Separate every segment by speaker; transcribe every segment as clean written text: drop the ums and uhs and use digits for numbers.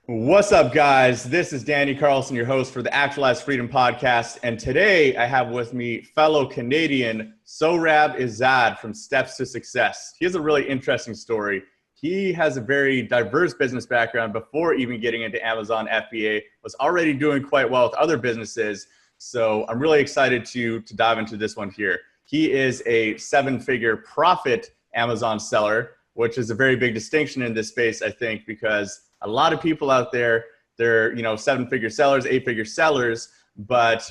Speaker 1: What's up, guys? This is Danny Carlson, your host for the Actualized Freedom Podcast. And today I have with me fellow Canadian Sohrab Izad from Steps to Success. He has a really interesting story. He has a very diverse business background before even getting into Amazon FBA, was already doing quite well with other businesses. So I'm really excited to dive into this one here. He is a seven-figure profit Amazon seller, which is a very big distinction in this space, I think, because a lot of people out there, they're, seven-figure sellers, eight-figure sellers, but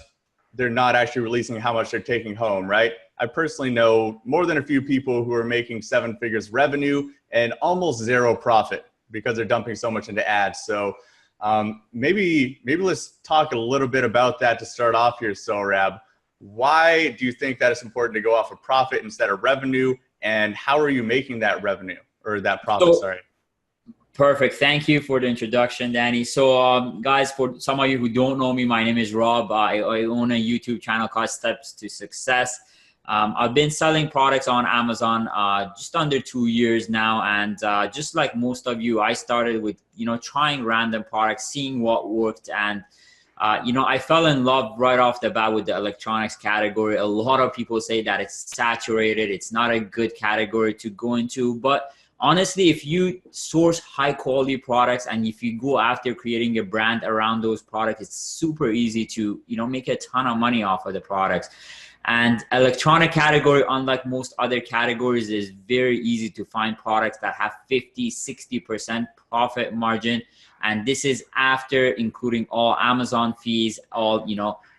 Speaker 1: they're not actually releasing how much they're taking home, right? I personally know more than a few people who are making seven figures revenue and almost zero profit because they're dumping so much into ads. So maybe let's talk a little bit about that to start off here, Sohrab. Why do you think that it's important to go off of profit instead of revenue? And how are you making that revenue or that profit, sorry?
Speaker 2: Perfect. Thank you for the introduction, Danny. So guys, for some of you who don't know me, my name is Rob. I own a YouTube channel called Steps to Success. I've been selling products on Amazon just under 2 years now. And just like most of you, I started with, trying random products, seeing what worked. And, I fell in love right off the bat with the electronics category. A lot of people say that it's saturated. It's not a good category to go into. But honestly, if you source high quality products and if you go after creating a brand around those products, it's super easy to, make a ton of money off of the products. And electronic category, unlike most other categories, is very easy to find products that have 50, 60% profit margin. And this is after including all Amazon fees, all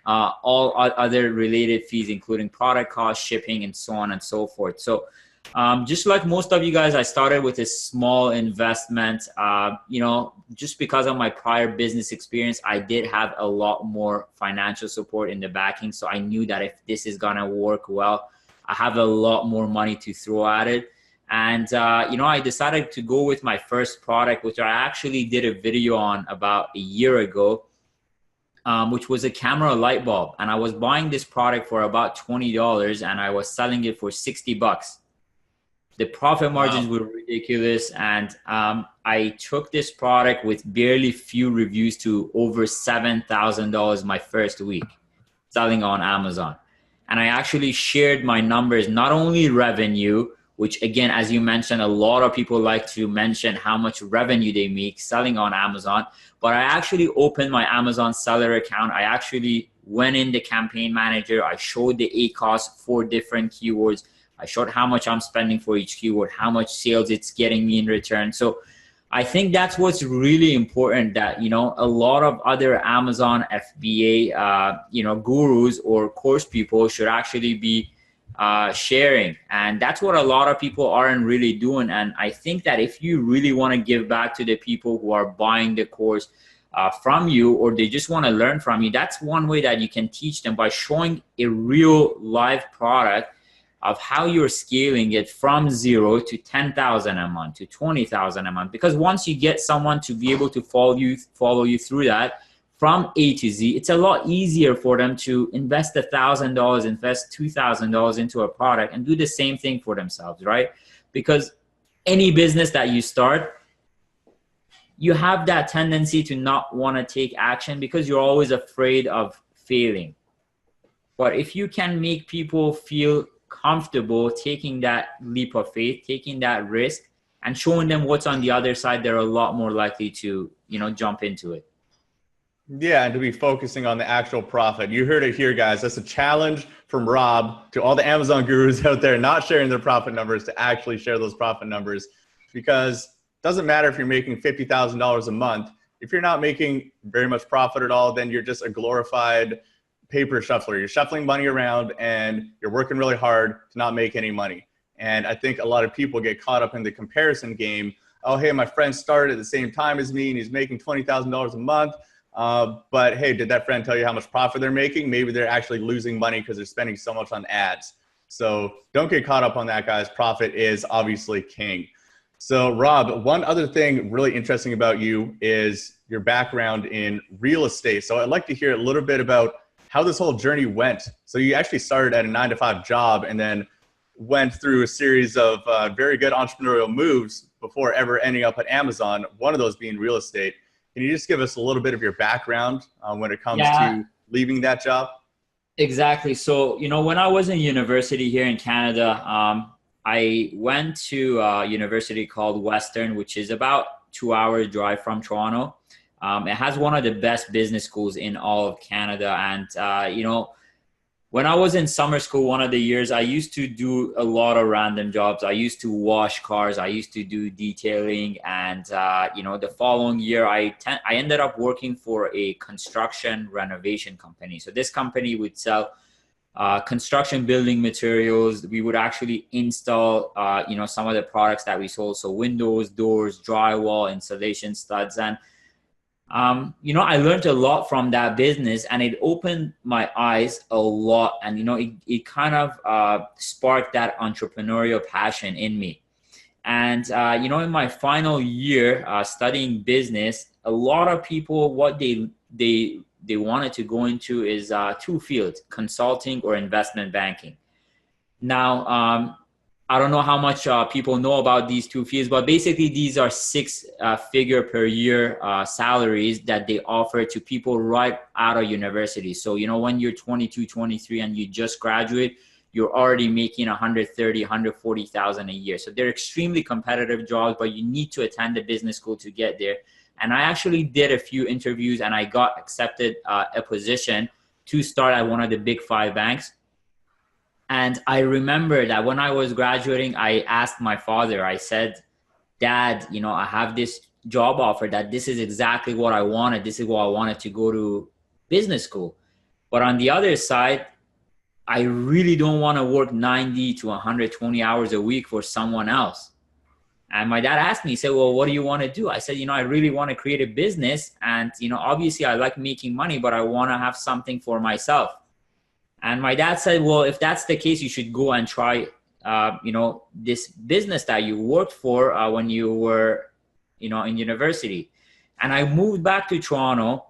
Speaker 2: other related fees, including product cost, shipping, and so on and so forth. So just like most of you guys, I started with a small investment. Just because of my prior business experience, I did have a lot more financial support in the backing. So I knew that if this is going to work well, I have a lot more money to throw at it. And, I decided to go with my first product, which I actually did a video on about a year ago, which was a camera light bulb. And I was buying this product for about $20 and I was selling it for $60. The profit margins were ridiculous. And I took this product with barely few reviews to over $7,000 my first week selling on Amazon. And I actually shared my numbers, not only revenue, which again, as you mentioned, a lot of people like to mention how much revenue they make selling on Amazon, but I actually opened my Amazon seller account. I actually went in the campaign manager. I showed the ACoS for different keywords. I showed how much I'm spending for each keyword, how much sales it's getting me in return. So I think that's what's really important, that, a lot of other Amazon FBA, gurus or course people should actually be sharing. And that's what a lot of people aren't really doing. And I think that if you really want to give back to the people who are buying the course from you, or they just want to learn from you, that's one way that you can teach them, by showing a real live product of how you're scaling it from 0 to 10,000 a month to 20,000 a month. Because once you get someone to be able to follow you through that from A to Z, it's a lot easier for them to invest $1,000, invest $2,000 into a product and do the same thing for themselves, right? Because any business that you start, you have that tendency to not want to take action because you're always afraid of failing. But if you can make people feel comfortable taking that leap of faith, taking that risk, and showing them what's on the other side, they're a lot more likely to, jump into it.
Speaker 1: Yeah, and to be focusing on the actual profit. You heard it here, guys. That's a challenge from Rob to all the Amazon gurus out there not sharing their profit numbers, to actually share those profit numbers, because it doesn't matter if you're making $50,000 a month. If you're not making very much profit at all, then you're just a glorified paper shuffler. You're shuffling money around and you're working really hard to not make any money. And I think a lot of people get caught up in the comparison game. Oh, hey, my friend started at the same time as me and he's making $20,000 a month. But hey, did that friend tell you how much profit they're making? Maybe they're actually losing money because they're spending so much on ads. So don't get caught up on that, guys. Profit is obviously king. So Rob, one other thing really interesting about you is your background in real estate. So I'd like to hear a little bit about how this whole journey went. So you actually started at a 9-to-5 job and then went through a series of very good entrepreneurial moves before ever ending up at Amazon, one of those being real estate. Can you just give us a little bit of your background when it comes
Speaker 2: Yeah.
Speaker 1: to leaving that job?
Speaker 2: Exactly. So, when I was in university here in Canada, I went to a university called Western, which is about 2 hours drive from Toronto. It has one of the best business schools in all of Canada. And, when I was in summer school, one of the years, I used to do a lot of random jobs. I used to wash cars. I used to do detailing. And, the following year, I ended up working for a construction renovation company. So this company would sell construction building materials. We would actually install, some of the products that we sold. So windows, doors, drywall, insulation studs. And I learned a lot from that business, and it opened my eyes a lot. And, it kind of sparked that entrepreneurial passion in me. And, in my final year studying business, a lot of people, what they wanted to go into is two fields: consulting or investment banking. Now, I don't know how much people know about these two fields, but basically these are six-figure per year salaries that they offer to people right out of university. So, when you're 22, 23 and you just graduate, you're already making 130, 140,000 a year. So they're extremely competitive jobs, but you need to attend the business school to get there. And I actually did a few interviews and I got accepted a position to start at one of the big 5 banks. And I remember that when I was graduating, I asked my father, I said, Dad, I have this job offer that this is exactly what I wanted. This is what I wanted to go to business school. But on the other side, I really don't want to work 90 to 120 hours a week for someone else. And my dad asked me, he said, well, what do you want to do? I said, I really want to create a business. And, obviously I like making money, but I want to have something for myself. And my dad said, well, if that's the case, you should go and try, this business that you worked for when you were, in university. And I moved back to Toronto.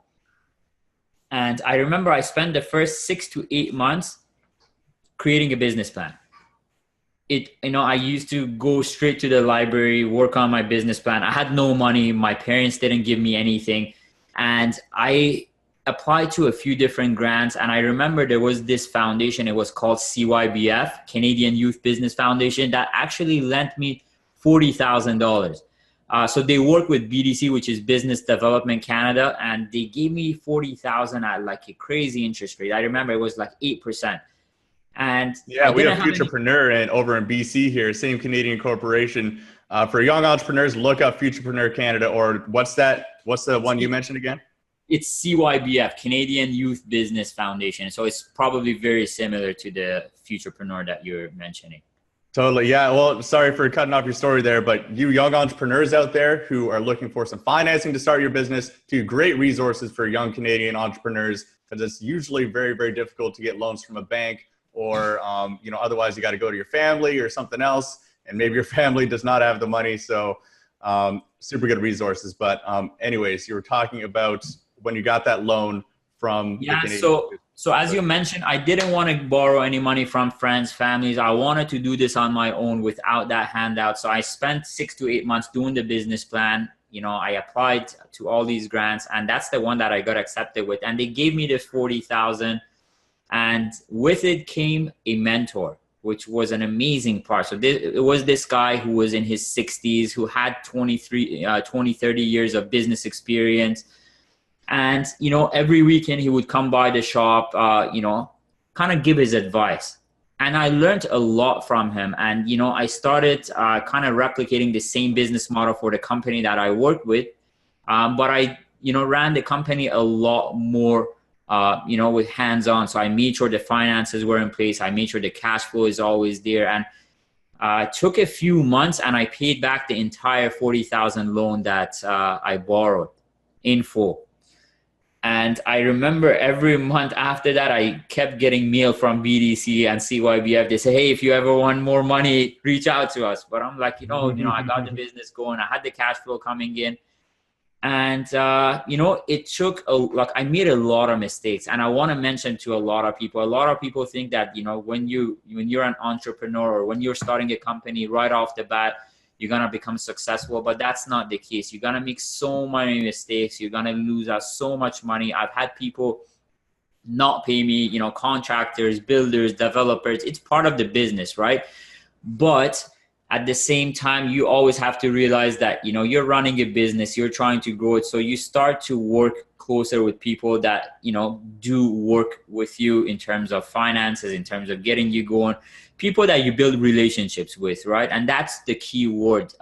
Speaker 2: And I remember I spent the first 6 to 8 months creating a business plan. I used to go straight to the library, work on my business plan. I had no money. My parents didn't give me anything. And I applied to a few different grants. And I remember there was this foundation. It was called CYBF, Canadian Youth Business Foundation, that actually lent me $40,000. So they work with BDC, which is Business Development Canada. And they gave me $40,000 at like a crazy interest rate. I remember it was like 8%. And
Speaker 1: yeah, we have Futurepreneur over in BC here, same Canadian corporation. For young entrepreneurs, look up Futurepreneur Canada, or what's the one you mentioned again?
Speaker 2: It's CYBF, Canadian Youth Business Foundation. So it's probably very similar to the Futurepreneur that you're mentioning.
Speaker 1: Totally. Yeah. Well, sorry for cutting off your story there, but you young entrepreneurs out there who are looking for some financing to start your business, two great resources for young Canadian entrepreneurs, because it's usually very, very difficult to get loans from a bank, or, otherwise you got to go to your family or something else. And maybe your family does not have the money. So super good resources. But anyways, you were talking about when you got that loan from the Canadian.
Speaker 2: So as you mentioned, I didn't want to borrow any money from friends, families. I wanted to do this on my own without that handout. So I spent 6 to 8 months doing the business plan. I applied to all these grants, and that's the one that I got accepted with. And they gave me this $40,000, and with it came a mentor, which was an amazing part. So it was this guy who was in his 60s, who had 20, 30 years of business experience. And, every weekend he would come by the shop, kind of give his advice. And I learned a lot from him. And, I started kind of replicating the same business model for the company that I worked with. But I, ran the company a lot more, with hands-on. So I made sure the finances were in place. I made sure the cash flow is always there. And it took a few months, and I paid back the entire $40,000 loan that I borrowed in full. And I remember every month after that, I kept getting mail from BDC and CYBF. They say, hey, if you ever want more money, reach out to us. But I'm like, I got the business going. I had the cash flow coming in. And, it took I made a lot of mistakes. And I want to mention to a lot of people think that, when you're an entrepreneur or when you're starting a company right off the bat, you're going to become successful, but that's not the case. You're going to make so many mistakes. You're going to lose out so much money. I've had people not pay me, you know, contractors, builders, developers. It's part of the business, right? But at the same time, you always have to realize that, you know, you're running a business, you're trying to grow it. So you start to work closer with people that, you know, do work with you in terms of finances, in terms of getting you going, people that you build relationships with, right? And that's the key word,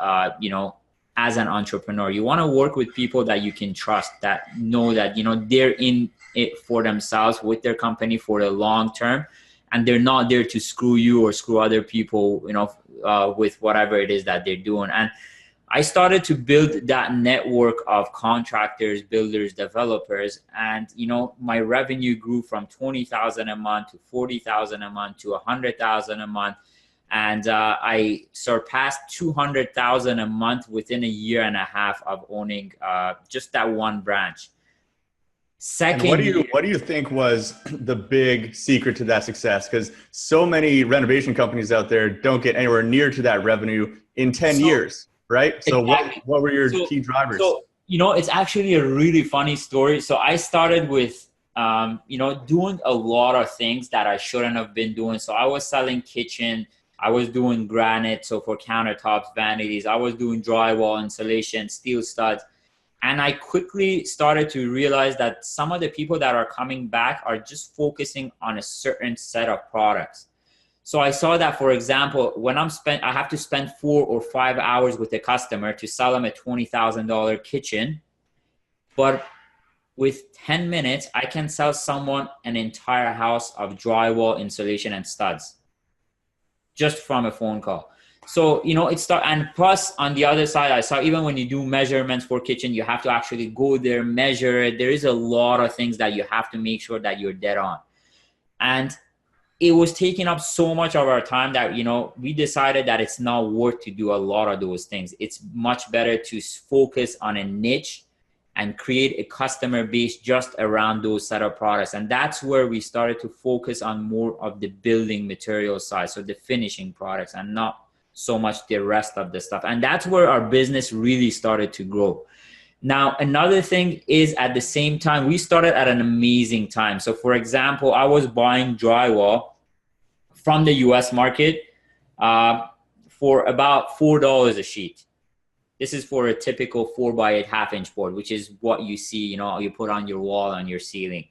Speaker 2: you know, as an entrepreneur. You want to work with people that you can trust, that know that, you know, they're in it for themselves with their company for the long term, and they're not there to screw you or screw other people, you know, with whatever it is that they're doing. And I started to build that network of contractors, builders, developers, and, you know, my revenue grew from 20,000 a month to 40,000 a month to 100,000 a month. And I surpassed 200,000 a month within a year and a half of owning just that one branch.
Speaker 1: Second, what do you think was the big secret to that success? Because so many renovation companies out there don't get anywhere near to that revenue in 10 years, right? So
Speaker 2: exactly.
Speaker 1: what were your key drivers?
Speaker 2: So, you know, it's actually a really funny story. So I started with, you know, doing a lot of things that I shouldn't have been doing. So I was selling kitchen. I was doing granite, so for countertops, vanities. I was doing drywall, insulation, steel studs. And I quickly started to realize that some of the people that are coming back are just focusing on a certain set of products. So I saw that, for example, when I have to spend 4 or 5 hours with a customer to sell them a $20,000 kitchen. But with 10 minutes, I can sell someone an entire house of drywall, insulation, and studs just from a phone call. So, you know, and plus on the other side, I saw even when you do measurements for kitchen, you have to actually go there, measure it. There is a lot of things that you have to make sure that you're dead on. And it was taking up so much of our time that, you know, we decided that it's not worth to do a lot of those things. It's much better to focus on a niche and create a customer base just around those set of products. And that's where we started to focus on more of the building material side, so the finishing products, and not so much the rest of the stuff. And that's where our business really started to grow. Now, another thing is, at the same time, we started at an amazing time. So for example, I was buying drywall from the US market for about $4 a sheet. This is for a typical 4x8 half-inch board, which is what you see, you know, you put on your wall, on your ceiling.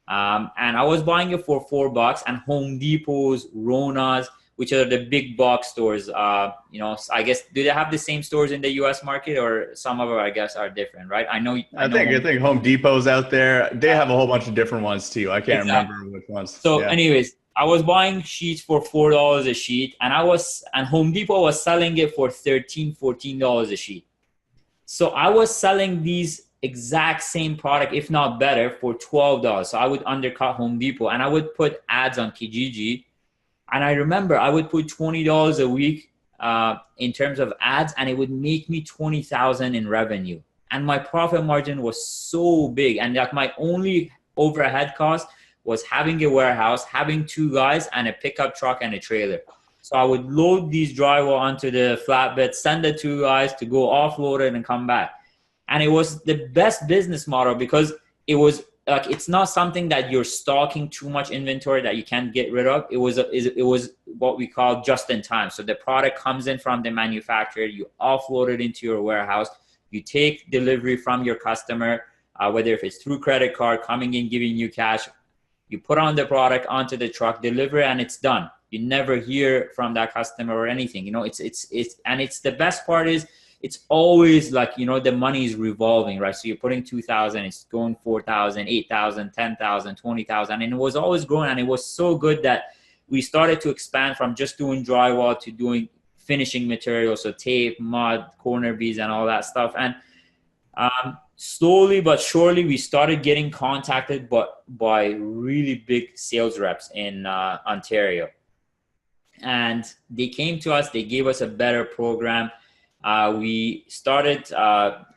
Speaker 2: And I was buying it for $4, and Home Depot's, Rona's, which are the big box stores, you know, I guess, do they have the same stores in the US market, or some of them, I guess, are different, right? I think
Speaker 1: Home Depot's out there. They have a whole bunch of different ones too. I can't remember which ones.
Speaker 2: So anyways, I was buying sheets for $4 a sheet, and Home Depot was selling it for $13, $14 a sheet. So I was selling these exact same product, if not better, for $12. So I would undercut Home Depot, and I would put ads on Kijiji. And I remember I would put $20 a week in terms of ads, and it would make me $20,000 in revenue. And my profit margin was so big. And like my only overhead cost was having a warehouse, having 2 guys, and a pickup truck and a trailer. So I would load these drywall onto the flatbed, send the 2 guys to go offload it and come back. And it was the best business model, because it was like, it's not something that you're stocking too much inventory that you can't get rid of. It was what we call just in time. So the product comes in from the manufacturer, you offload it into your warehouse, you take delivery from your customer, whether if it's through credit card, coming in, giving you cash, you put on the product onto the truck, deliver, and it's done. You never hear from that customer or anything. You know, it's the best part is, it's always like, you know, the money is revolving, right? So you're putting 2,000, it's going 4,000, 8,000, 10,000, 20,000. And it was always growing. And it was so good that we started to expand from just doing drywall to doing finishing materials. So tape, mud, corner beads, and all that stuff. And slowly but surely, we started getting contacted by really big sales reps in Ontario. And they came to us, they gave us a better program. We started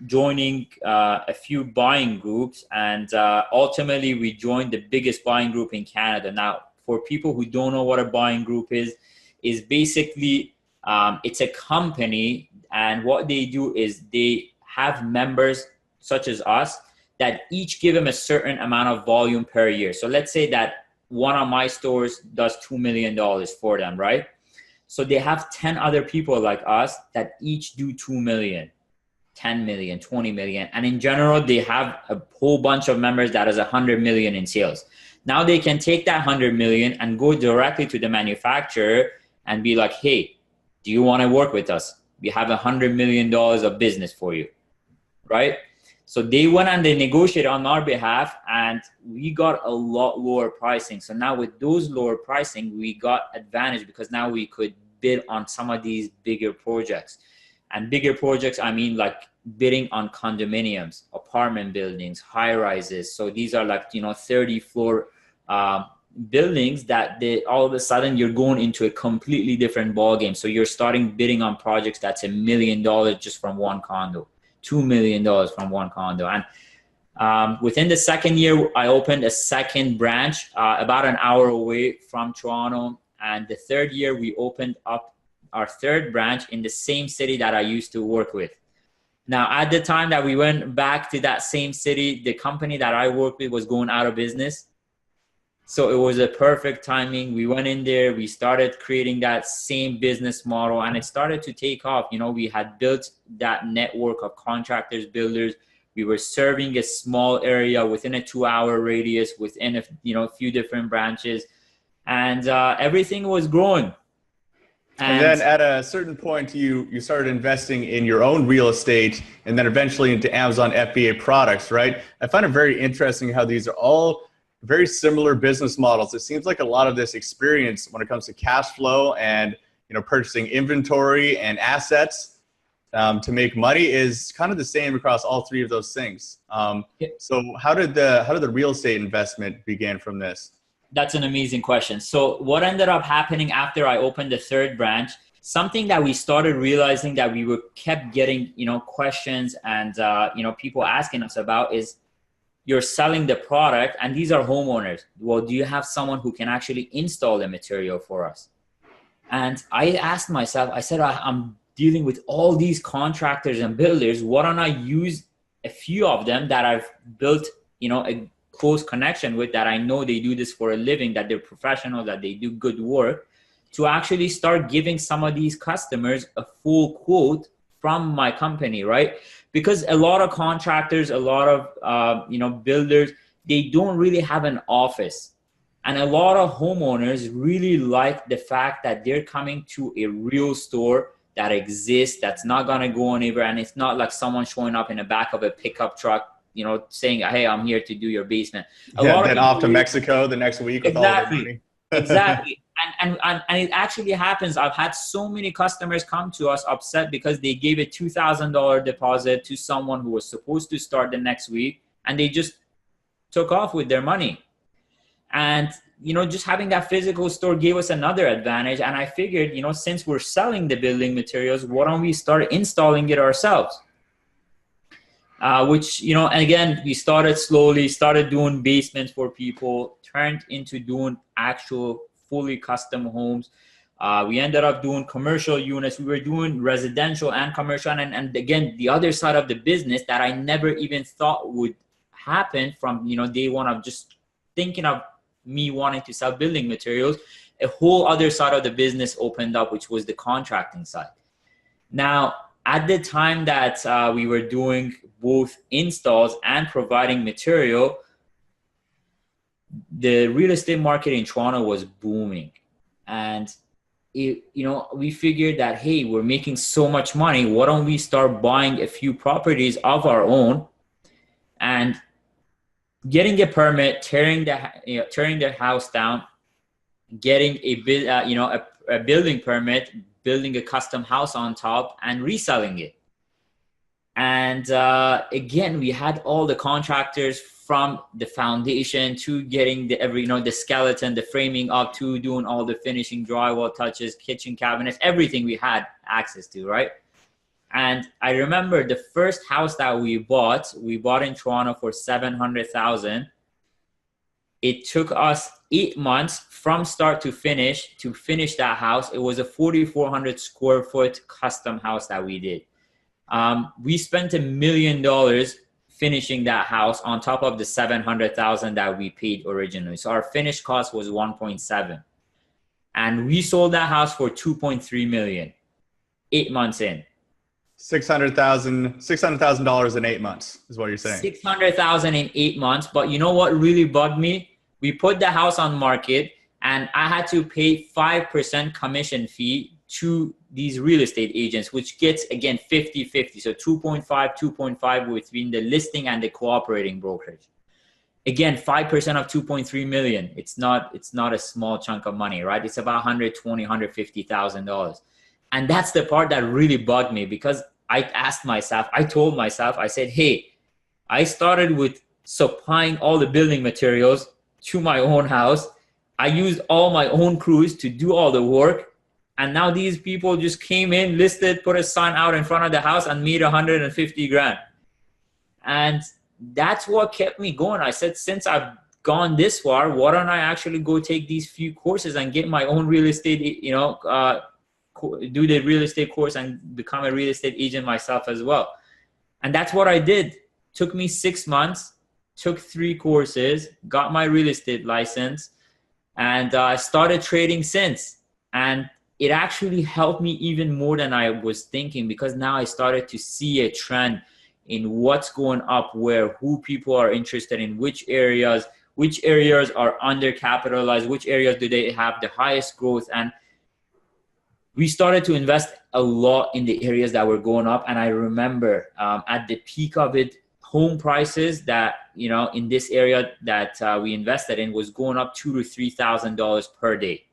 Speaker 2: joining a few buying groups, and ultimately we joined the biggest buying group in Canada. Now, for people who don't know what a buying group is basically it's a company And what they do is they have members such as us that each give them a certain amount of volume per year. So let's say that one of my stores does $2 million for them, right? So they have 10 other people like us that each do 2 million, 10 million, 20 million. And in general, they have a whole bunch of members that is 100 million in sales. Now they can take that 100 million and go directly to the manufacturer and be like, hey, do you want to work with us? We have $100 million of business for you, right? So they went and they negotiated on our behalf, and we got a lot lower pricing. So now with those lower pricing, we got advantage because now we could bid on some of these bigger projects. And bigger projects, I mean like bidding on condominiums, apartment buildings, high rises. So these are like, 30 floor buildings that all of a sudden you're going into a completely different ball game. So you're starting bidding on projects that's $1 million just from one condo, $2 million from one condo. And within the second year, I opened a second branch about an hour away from Toronto. And the third year, we opened up our third branch in the same city that I used to work with. Now, at the time that we went back to that same city, the company that I worked with was going out of business. So it was a perfect timing. We went in there, we started creating that same business model, and it started to take off. We had built that network of contractors, builders. We were serving a small area within a 2-hour radius, within a few different branches, and everything was growing.
Speaker 1: And then at a certain point, you started investing in your own real estate, and then eventually into Amazon FBA products, right? I find it very interesting how these are all very similar business models. It seems like a lot of this experience when it comes to cash flow and purchasing inventory and assets to make money is kind of the same across all three of those things. So how did the real estate investment begin from this?
Speaker 2: That's an amazing question. So what ended up happening after I opened the third branch, something that we started realizing that we kept getting questions and people asking us about is, you're selling the product and these are homeowners. Well, do you have someone who can actually install the material for us? And I asked myself, I said, I'm dealing with all these contractors and builders. Why don't I use a few of them that I've built, a close connection with, that I know they do this for a living, that they're professional, that they do good work, to actually start giving some of these customers a full quote from my company, right? Because a lot of contractors, a lot of builders, they don't really have an office. And a lot of homeowners really like the fact that they're coming to a real store that exists, that's not gonna go anywhere, and it's not like someone showing up in the back of a pickup truck, saying, hey, I'm here to do your basement.
Speaker 1: Then off to Mexico the next week with all their money.
Speaker 2: Exactly. And it actually happens. I've had so many customers come to us upset because they gave a $2,000 deposit to someone who was supposed to start the next week, and they just took off with their money. And, just having that physical store gave us another advantage. And I figured, since we're selling the building materials, why don't we start installing it ourselves? Which, and again, we started slowly, started doing basements for people, turned into doing actual fully custom homes. We ended up doing commercial units. We were doing residential and commercial. And again, the other side of the business that I never even thought would happen from, day one of just thinking of me wanting to sell building materials, a whole other side of the business opened up, which was the contracting side. Now, at the time that we were doing both installs and providing material, the real estate market in Toronto was booming. And we figured that, hey, we're making so much money. Why don't we start buying a few properties of our own and getting a permit, tearing the house down, getting a building permit, building a custom house on top, and reselling it. And again, we had all the contractors from the foundation to getting the skeleton, the framing up, to doing all the finishing, drywall touches, kitchen cabinets, everything we had access to, right? And I remember the first house that we bought in Toronto for $700,000. It took us 8 months from start to finish that house. It was a 4,400 square foot custom house that we did. We spent $1 million finishing that house on top of the $700,000 that we paid originally. So our finished cost was 1.7, and we sold that house for 2.3 million, 8 months in.
Speaker 1: $600,000 in 8 months is what you're saying.
Speaker 2: 600,000 in 8 months. But you know what really bugged me? We put the house on market and I had to pay 5% commission fee to these real estate agents, which gets, again, 50-50. So 2.5 between the listing and the cooperating brokerage. Again, 5% of 2.3 million. It's not a small chunk of money, right? It's about $120,000, $150,000. And that's the part that really bugged me, because I told myself, I said, hey, I started with supplying all the building materials to my own house. I used all my own crews to do all the work. And now these people just came in, listed, put a sign out in front of the house and made 150 grand. And that's what kept me going. I said, since I've gone this far, why don't I actually go take these few courses and get my own real estate, do the real estate course and become a real estate agent myself as well. And that's what I did. Took me 6 months, took 3 courses, got my real estate license, and started trading since. And it actually helped me even more than I was thinking, because now I started to see a trend in what's going up, where, who people are interested in, which areas are undercapitalized, which areas do they have the highest growth. And we started to invest a lot in the areas that were going up. And I remember at the peak of it, home prices that, in this area that we invested in was going up $2,000 to $3,000 per day,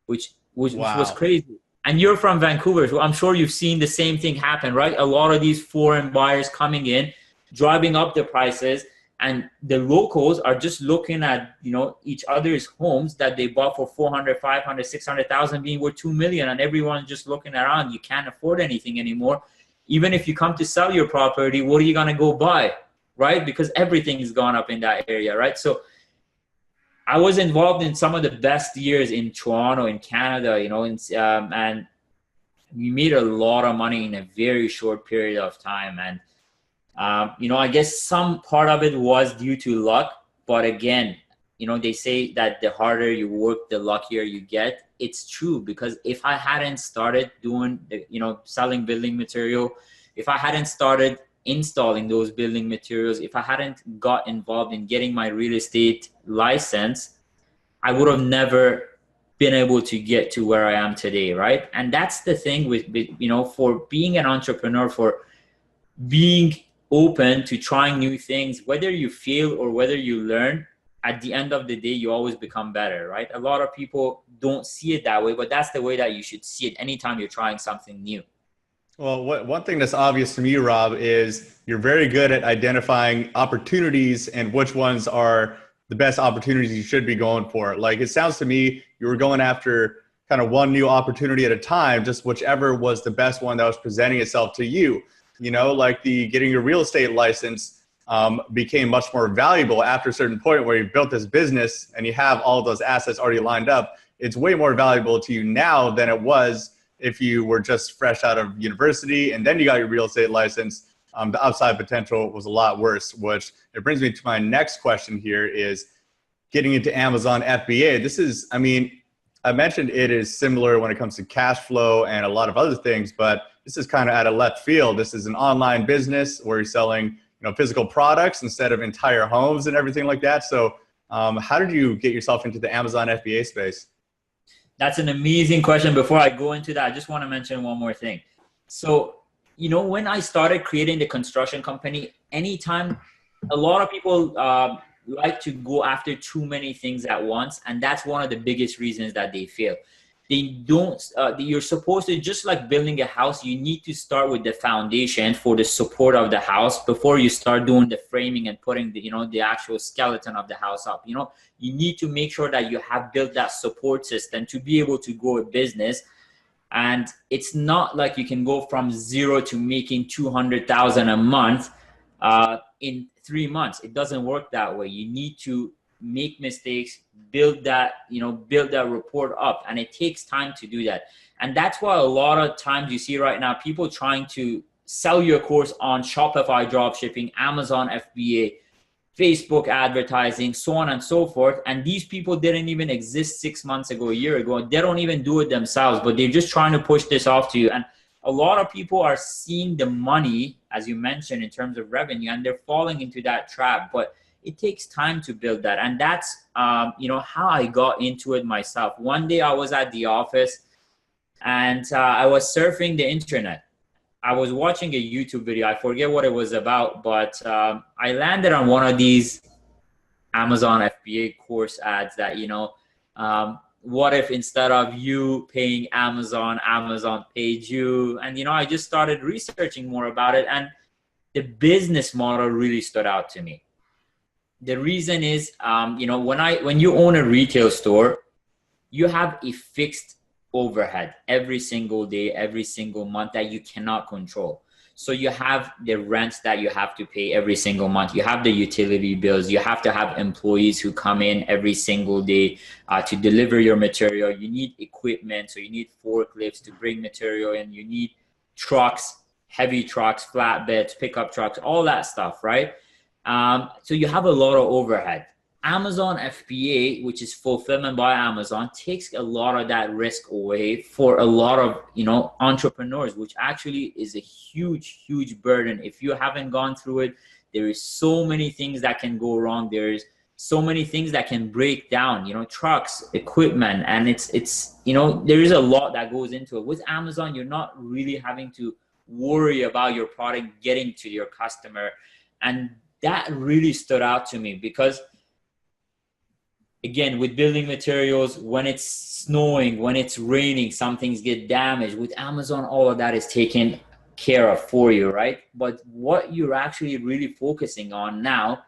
Speaker 2: which was crazy. And you're from Vancouver, so I'm sure you've seen the same thing happen, right? A lot of these foreign buyers coming in, driving up the prices, and the locals are just looking at, each other's homes that they bought for 400, 500, 600,000 being worth 2 million. And everyone's just looking around. You can't afford anything anymore. Even if you come to sell your property, what are you going to go buy, right? Because everything has gone up in that area, right? So I was involved in some of the best years in Toronto, in Canada, and we made a lot of money in a very short period of time. And I guess some part of it was due to luck, but again, they say that the harder you work, the luckier you get. It's true, because if I hadn't started doing, selling building material, if I hadn't started installing those building materials, if I hadn't got involved in getting my real estate license, I would have never been able to get to where I am today, right? And that's the thing with for being an entrepreneur, for being open to trying new things, whether you fail or whether you learn, at the end of the day, you always become better, right? A lot of people don't see it that way, but that's the way that you should see it anytime you're trying something new.
Speaker 1: Well, one thing that's obvious to me, Rob, is you're very good at identifying opportunities and which ones are the best opportunities you should be going for. Like, it sounds to me you were going after kind of one new opportunity at a time, just whichever was the best one that was presenting itself to you. Like getting your real estate license became much more valuable after a certain point where you've built this business and you have all those assets already lined up. It's way more valuable to you now than it was if you were just fresh out of university and then you got your real estate license. The upside potential was a lot worse, which it brings me to my next question here is getting into Amazon FBA. This is, I mentioned it is similar when it comes to cash flow and a lot of other things, but this is kind of out of left field. This is an online business where you're selling, physical products instead of entire homes and everything like that. So how did you get yourself into the Amazon FBA space?
Speaker 2: That's an amazing question. Before I go into that, I just want to mention one more thing. So, when I started creating the construction company, anytime, a lot of people like to go after too many things at once. And that's one of the biggest reasons that they fail. They don't, you're supposed to, just like building a house, you need to start with the foundation for the support of the house before you start doing the framing and putting the actual skeleton of the house up. You need to make sure that you have built that support system to be able to grow a business. And it's not like you can go from zero to making $200,000 a month in 3 months. It doesn't work that way. You need to make mistakes, build that, build that report up. And it takes time to do that. And that's why a lot of times you see right now, people trying to sell your course on Shopify dropshipping, Amazon FBA, Facebook advertising, so on and so forth. And these people didn't even exist 6 months ago, a year ago. They don't even do it themselves, but they're just trying to push this off to you. And a lot of people are seeing the money, as you mentioned, in terms of revenue, and they're falling into that trap. But it takes time to build that. And that's, how I got into it myself. One day I was at the office and I was surfing the internet. I was watching a YouTube video. I forget what it was about, but I landed on one of these Amazon FBA course ads that, what if instead of you paying Amazon, Amazon paid you? And, I just started researching more about it. And the business model really stood out to me. The reason is, when you own a retail store, you have a fixed overhead every single day, every single month that you cannot control. So you have the rents that you have to pay every single month. You have the utility bills. You have to have employees who come in every single day to deliver your material. You need equipment. So you need forklifts to bring material in. You need trucks, heavy trucks, flatbeds, pickup trucks, all that stuff, right? So you have a lot of overhead. Amazon FBA, which is fulfillment by Amazon, takes a lot of that risk away for a lot of, entrepreneurs, which actually is a huge, huge burden. If you haven't gone through it, there is so many things that can go wrong. There's so many things that can break down, trucks, equipment, and it's there is a lot that goes into it. With Amazon, you're not really having to worry about your product getting to your customer. And that really stood out to me because, again, with building materials, when it's snowing, when it's raining, some things get damaged. With Amazon, all of that is taken care of for you, right? But what you're actually really focusing on now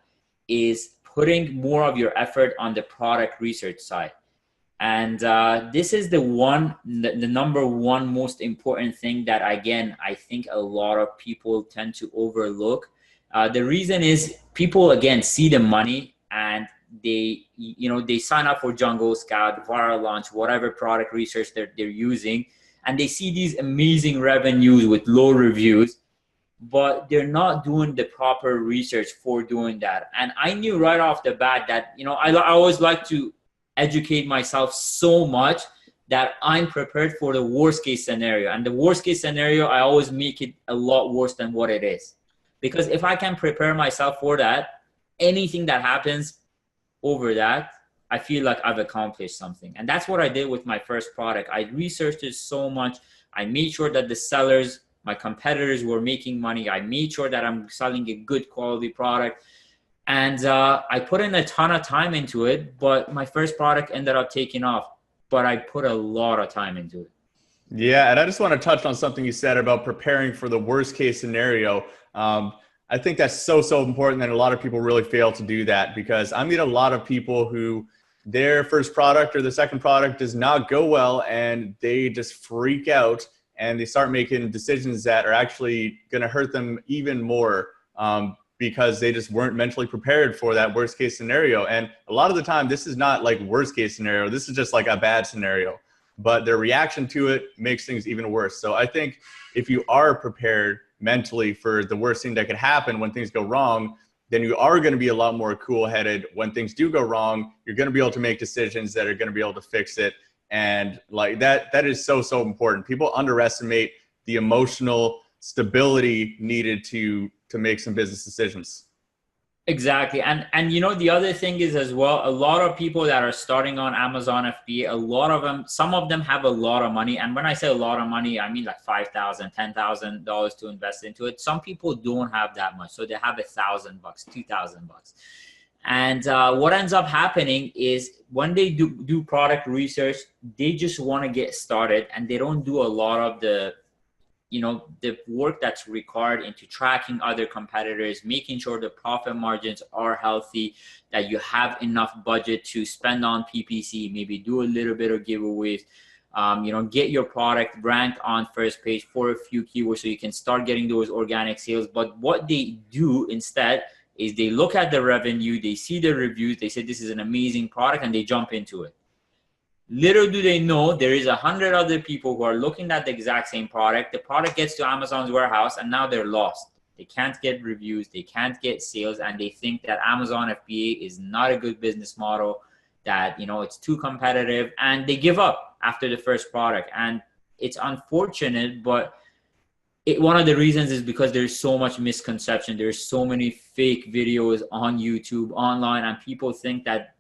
Speaker 2: is putting more of your effort on the product research side. And this is the number one most important thing that, again, I think a lot of people tend to overlook. The reason is people, again, see the money and they sign up for Jungle Scout, Viral Launch, whatever product research they're using, and they see these amazing revenues with low reviews, but they're not doing the proper research for doing that. And I knew right off the bat that, I always like to educate myself so much that I'm prepared for the worst case scenario. And the worst case scenario, I always make it a lot worse than what it is. Because if I can prepare myself for that, anything that happens over that, I feel like I've accomplished something. And that's what I did with my first product. I researched it so much. I made sure that the sellers, my competitors, were making money. I made sure that I'm selling a good quality product. And I put in a ton of time into it, but my first product ended up taking off. But I put a lot of time into it.
Speaker 1: Yeah, and I just want to touch on something you said about preparing for the worst case scenario. I think that's so important that a lot of people really fail to do that, because I meet a lot of people who their first product or the second product does not go well and they just freak out and they start making decisions that are actually going to hurt them even more because they just weren't mentally prepared for that worst case scenario. And a lot of the time, this is not like worst case scenario. This is just like a bad scenario, but their reaction to it makes things even worse. So I think if you are prepared mentally for the worst thing that could happen when things go wrong, then you are going to be a lot more cool-headed when things do go wrong. You're going to be able to make decisions that are going to be able to fix it. And like that is so important. People underestimate the emotional stability needed to make some business decisions.
Speaker 2: Exactly. And the other thing is as well, a lot of people that are starting on Amazon FBA, a lot of them, some of them have a lot of money. And when I say a lot of money, I mean like $5,000, $10,000 to invest into it. Some people don't have that much. So they have $1,000, $2,000. And what ends up happening is when they do product research, they just want to get started and they don't do a lot of the work that's required into tracking other competitors, making sure the profit margins are healthy, that you have enough budget to spend on PPC, maybe do a little bit of giveaways, get your product ranked on first page for a few keywords so you can start getting those organic sales. But what they do instead is they look at the revenue, they see the reviews, they say this is an amazing product, and they jump into it. Little do they know there is 100 other people who are looking at the exact same product. The product gets to Amazon's warehouse and now they're lost. They can't get reviews, they can't get sales, and they think that Amazon FBA is not a good business model, that, you know, it's too competitive, and they give up after the first product. And it's unfortunate, but one of the reasons is because there's so much misconception. There's so many fake videos on YouTube, online, and people think that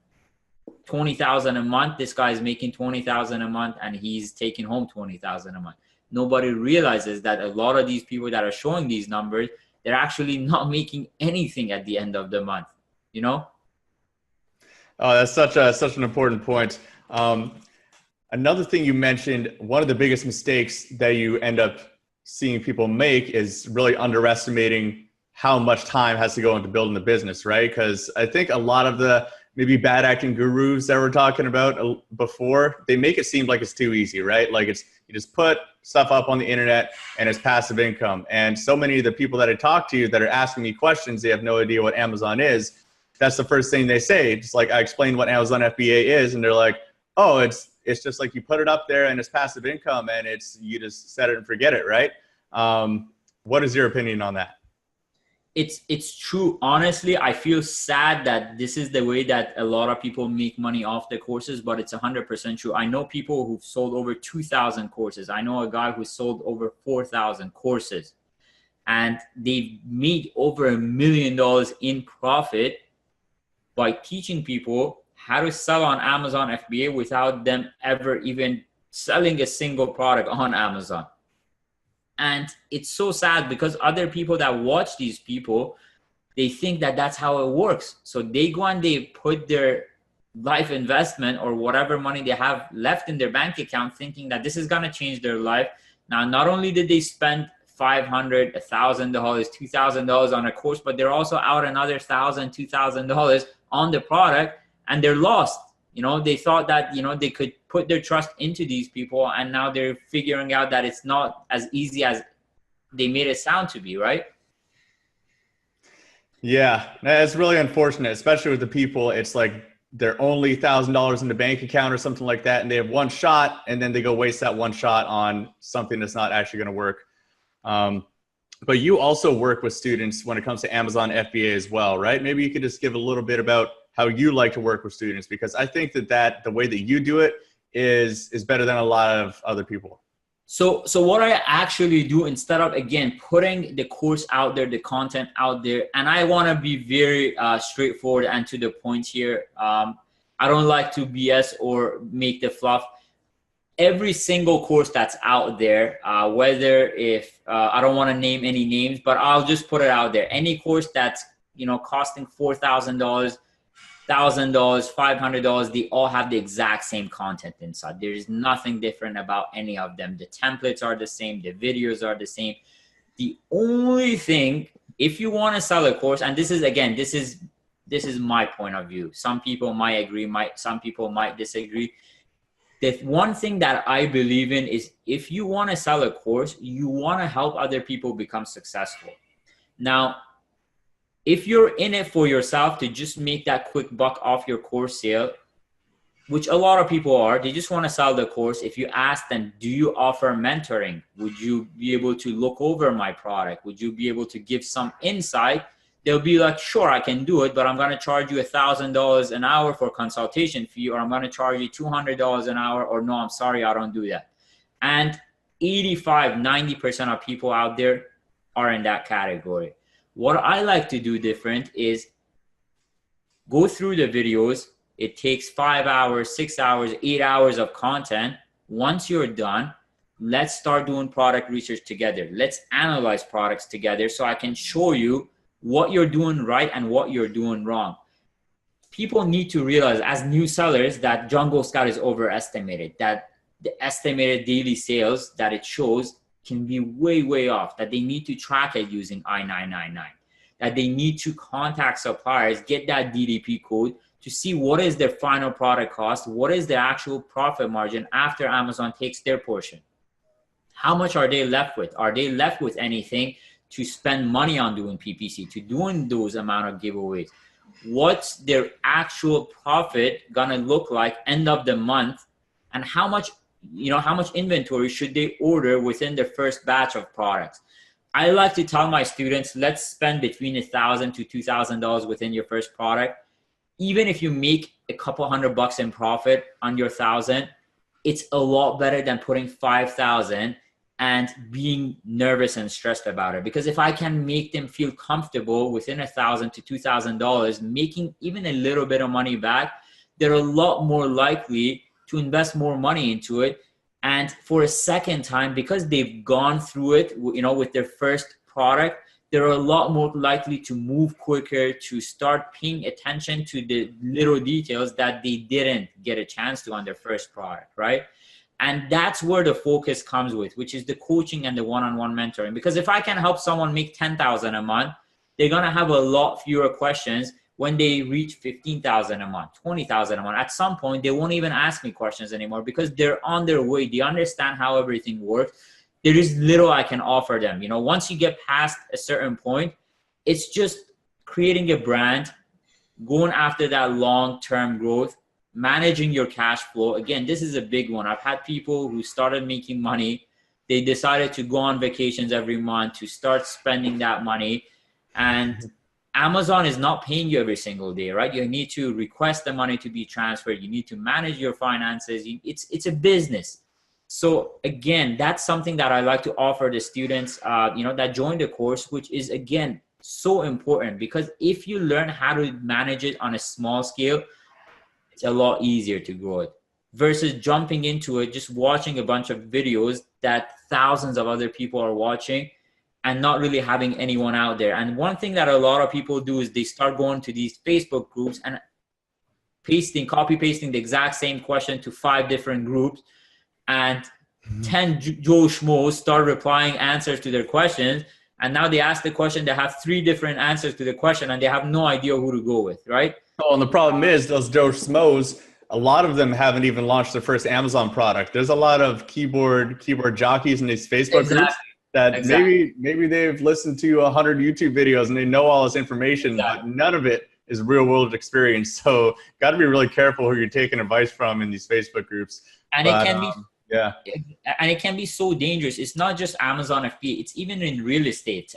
Speaker 2: 20,000 a month, this guy is making 20,000 a month and he's taking home 20,000 a month. Nobody realizes that a lot of these people that are showing these numbers, they're actually not making anything at the end of the month, you know?
Speaker 1: Oh, that's such an important point. Another thing you mentioned, one of the biggest mistakes that you end up seeing people make is really underestimating how much time has to go into building the business, right? Because I think a lot of the maybe bad acting gurus that we're talking about before, they make it seem like it's too easy, right? Like you just put stuff up on the internet and it's passive income. And so many of the people that I talk to that are asking me questions, they have no idea what Amazon is. That's the first thing they say. Just like I explained what Amazon FBA is, and they're like, oh, it's just like you put it up there and it's passive income and you just set it and forget it, right? What is your opinion on that?
Speaker 2: It's true. Honestly, I feel sad that this is the way that a lot of people make money off the courses, but it's 100% true. I know people who've sold over 2,000 courses. I know a guy who sold over 4,000 courses, and they've made over $1 million in profit by teaching people how to sell on Amazon FBA without them ever even selling a single product on Amazon. And it's so sad because other people that watch these people, they think that that's how it works. So they go and they put their life investment or whatever money they have left in their bank account thinking that this is going to change their life. Now, not only did they spend $500, $1,000, $2,000 on a course, but they're also out another $1,000, $2,000 on the product, and they're lost. You know, they thought that, you know, they could put their trust into these people, and now they're figuring out that it's not as easy as they made it sound to be, right?
Speaker 1: Yeah, it's really unfortunate, especially with the people. It's like they're only $1,000 in the bank account or something like that, and they have one shot, and then they go waste that one shot on something that's not actually going to work. But you also work with students when it comes to Amazon FBA as well, right? Maybe you could just give a little bit about how you like to work with students, because I think that the way that you do it is better than a lot of other people.
Speaker 2: So what I actually do, instead of, again, putting the course out there, the content out there, and I want to be very straightforward and to the point here. I don't like to BS or make the fluff. Every single course that's out there, whether if I don't want to name any names, but I'll just put it out there. Any course that's, you know, costing $4,000, $1,000, $500, they all have the exact same content inside. There is nothing different about any of them. The templates are the same. The videos are the same. The only thing, if you want to sell a course, and this is, again, this is my point of view. Some people might agree, some people might disagree. The one thing that I believe in is if you want to sell a course, you want to help other people become successful. Now, if you're in it for yourself to just make that quick buck off your course sale, which a lot of people are, they just want to sell the course. If you ask them, do you offer mentoring? Would you be able to look over my product? Would you be able to give some insight? They'll be like, sure, I can do it, but I'm going to charge you $1,000 an hour for consultation fee, or I'm going to charge you $200 an hour, or no, I'm sorry, I don't do that. And 85–90% of people out there are in that category. What I like to do different is go through the videos. It takes 5 hours, 6 hours, 8 hours of content. Once you're done, let's start doing product research together. Let's analyze products together so I can show you what you're doing right and what you're doing wrong. People need to realize as new sellers that Jungle Scout is overestimated, that the estimated daily sales that it shows can be way, way off, that they need to track it using I-999, that they need to contact suppliers, get that DDP code to see what is their final product cost, what is the actual profit margin after Amazon takes their portion. How much are they left with? Are they left with anything to spend money on doing PPC, to doing those amount of giveaways? What's their actual profit gonna look like end of the month, and how much inventory should they order within their first batch of products? I like to tell my students, let's spend between $1,000 to $2,000 within your first product. Even if you make a couple $100 in profit on your 1,000, it's a lot better than putting 5,000 and being nervous and stressed about it. Because if I can make them feel comfortable within $1,000 to $2,000, making even a little bit of money back, they're a lot more likely to invest more money into it. And for a second time, because they've gone through it, with their first product, they're a lot more likely to move quicker, to start paying attention to the little details that they didn't get a chance to on their first product, right? And that's where the focus comes with, which is the coaching and the one-on-one mentoring. Because if I can help someone make $10,000 a month, they're gonna have a lot fewer questions when they reach $15,000 a month, $20,000 a month. At some point, they won't even ask me questions anymore because they're on their way. They understand how everything works. There is little I can offer them. Once you get past a certain point, it's just creating a brand, going after that long-term growth, managing your cash flow. Again, this is a big one. I've had people who started making money. They decided to go on vacations every month, to start spending that money. And Amazon is not paying you every single day, right? You need to request the money to be transferred. You need to manage your finances. It's a business. So again, that's something that I like to offer the students, that join the course, which is, again, so important, because if you learn how to manage it on a small scale, it's a lot easier to grow it versus jumping into it, just watching a bunch of videos that thousands of other people are watching and not really having anyone out there. And one thing that a lot of people do is they start going to these Facebook groups and copy pasting the exact same question to 5 different groups, and 10 Joe Schmoes start replying answers to their questions. And now they ask the question, they have 3 different answers to the question, and they have no idea who to go with, right?
Speaker 1: Oh, and the problem is those Joe Schmoes, a lot of them haven't even launched their first Amazon product. There's a lot of keyboard jockeys in these Facebook groups that maybe they've listened to 100 YouTube videos and they know all this information, but none of it is real world experience. So got to be really careful who you're taking advice from in these Facebook groups.
Speaker 2: And it can be so dangerous. It's not just Amazon FBA. It's even in real estate.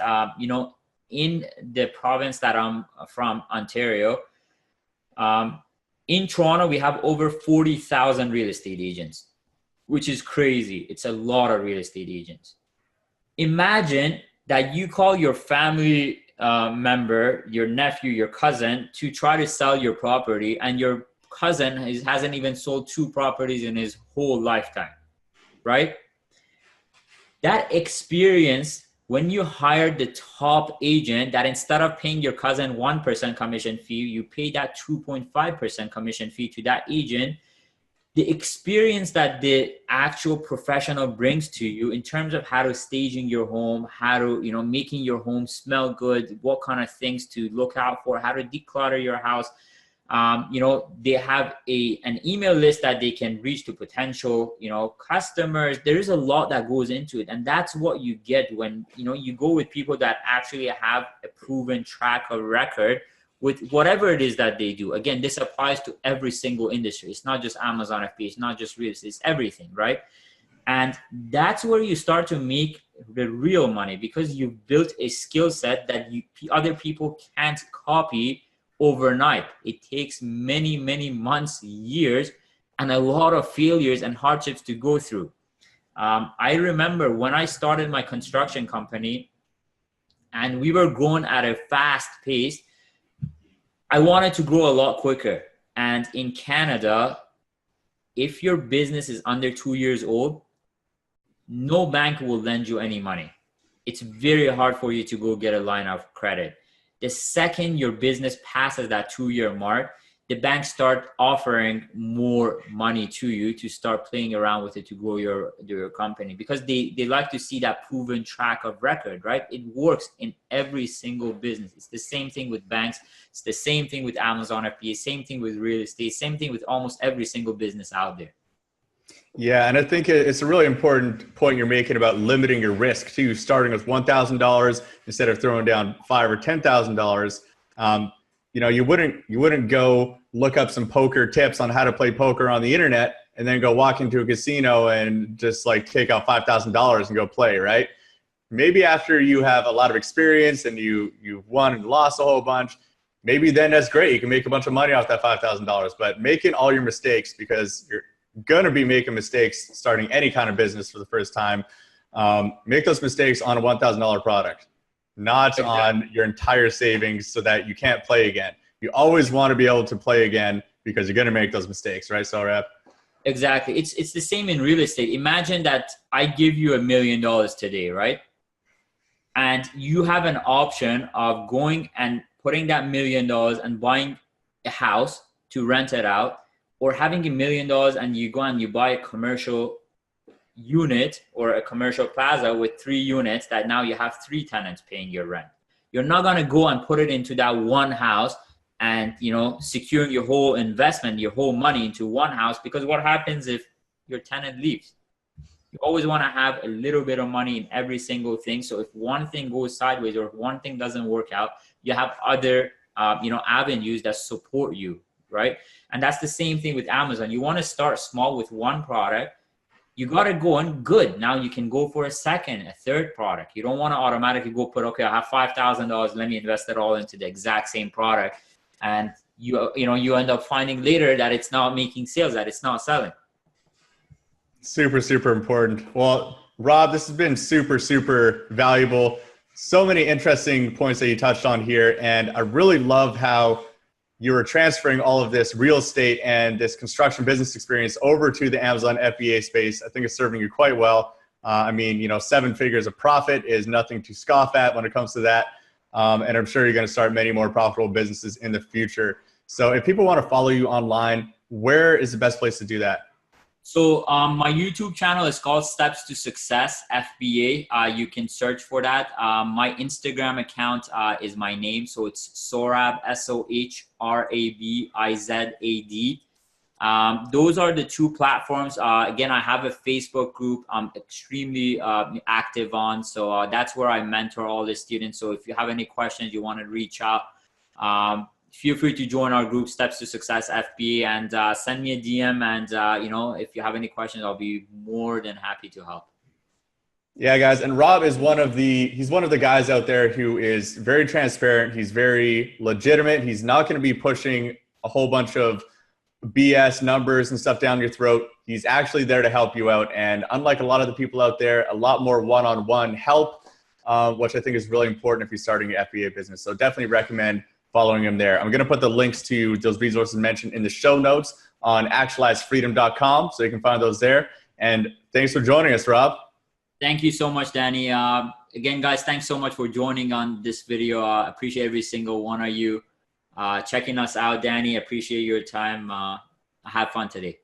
Speaker 2: In the province that I'm from, Ontario, in Toronto, we have over 40,000 real estate agents, which is crazy. It's a lot of real estate agents. Imagine that you call your family member, your nephew, your cousin, to try to sell your property, and your cousin hasn't even sold 2 properties in his whole lifetime, right? That experience, when you hire the top agent, that instead of paying your cousin 1% commission fee, you pay that 2.5% commission fee to that agent. The experience that the actual professional brings to you in terms of how to staging your home, how to, making your home smell good, what kind of things to look out for, how to declutter your house. They have an email list that they can reach to potential, customers. There is a lot that goes into it. And that's what you get when, you go with people that actually have a proven track of record with whatever it is that they do. Again, this applies to every single industry. It's not just Amazon FBA, it's not just real estate, it's everything, right? And that's where you start to make the real money, because you've built a skill set that other people can't copy overnight. It takes many, many months, years, and a lot of failures and hardships to go through. I remember when I started my construction company and we were growing at a fast pace, I wanted to grow a lot quicker. And in Canada, if your business is under 2 years old, no bank will lend you any money. It's very hard for you to go get a line of credit. The second your business passes that 2-year mark, the banks start offering more money to you to start playing around with it to grow your company, because they like to see that proven track of record, right? It works in every single business. It's the same thing with banks. It's the same thing with Amazon FBA, same thing with real estate, same thing with almost every single business out there.
Speaker 1: Yeah, and I think it's a really important point you're making about limiting your risk too. Starting with $1,000 instead of throwing down $5,000 or $10,000. You wouldn't go look up some poker tips on how to play poker on the internet and then go walk into a casino and just like take out $5,000 and go play, right? Maybe after you have a lot of experience and you've won and lost a whole bunch, maybe then that's great. You can make a bunch of money off that $5,000. But making all your mistakes, because you're going to be making mistakes starting any kind of business for the first time, make those mistakes on a $1,000 product, not on your entire savings so that you can't play again. You always want to be able to play again because you're going to make those mistakes, right, Saurabh?
Speaker 2: Exactly. It's the same in real estate. Imagine that I give you $1 million today, right? And you have an option of going and putting that $1 million and buying a house to rent it out, or having $1 million and you go and you buy a commercial unit or a commercial plaza with 3 units that now you have 3 tenants paying your rent. You're not going to go and put it into that one house and, securing your whole investment, your whole money into one house, because what happens if your tenant leaves? You always want to have a little bit of money in every single thing. So if one thing goes sideways or if one thing doesn't work out, you have other, avenues that support you, right? And that's the same thing with Amazon. You want to start small with one product. You got to go on good. Now you can go for a second, a third product. You don't want to automatically go put, okay, I have $5,000. Let me invest it all into the exact same product. And you end up finding later that it's not making sales, that it's not selling.
Speaker 1: Super, super important. Well, Rob, this has been super, super valuable. So many interesting points that you touched on here. And I really love how you were transferring all of this real estate and this construction business experience over to the Amazon FBA space. I think it's serving you quite well. 7 figures of profit is nothing to scoff at when it comes to that. And I'm sure you're going to start many more profitable businesses in the future. So if people want to follow you online, where is the best place to do that?
Speaker 2: So my YouTube channel is called Steps to Success, FBA. You can search for that. My Instagram account is my name. So it's Sohrab, SOHRAB IZAD. Those are the 2 platforms. Again, I have a Facebook group I'm extremely active on. So that's where I mentor all the students. So if you have any questions, you want to reach out, feel free to join our group, Steps to Success FBA, and send me a DM. And, if you have any questions, I'll be more than happy to help.
Speaker 1: Yeah, guys. And Rob is he's one of the guys out there who is very transparent. He's very legitimate. He's not going to be pushing a whole bunch of BS numbers and stuff down your throat. He's actually there to help you out. And unlike a lot of the people out there, a lot more one-on-one help, which I think is really important if you're starting an FBA business. So definitely recommend following him there. I'm going to put the links to those resources mentioned in the show notes on actualizefreedom.com, so you can find those there. And thanks for joining us, Rob.
Speaker 2: Thank you so much, Danny. Again, guys, thanks so much for joining on this video. Appreciate every single one of you checking us out. Danny, appreciate your time. Have fun today.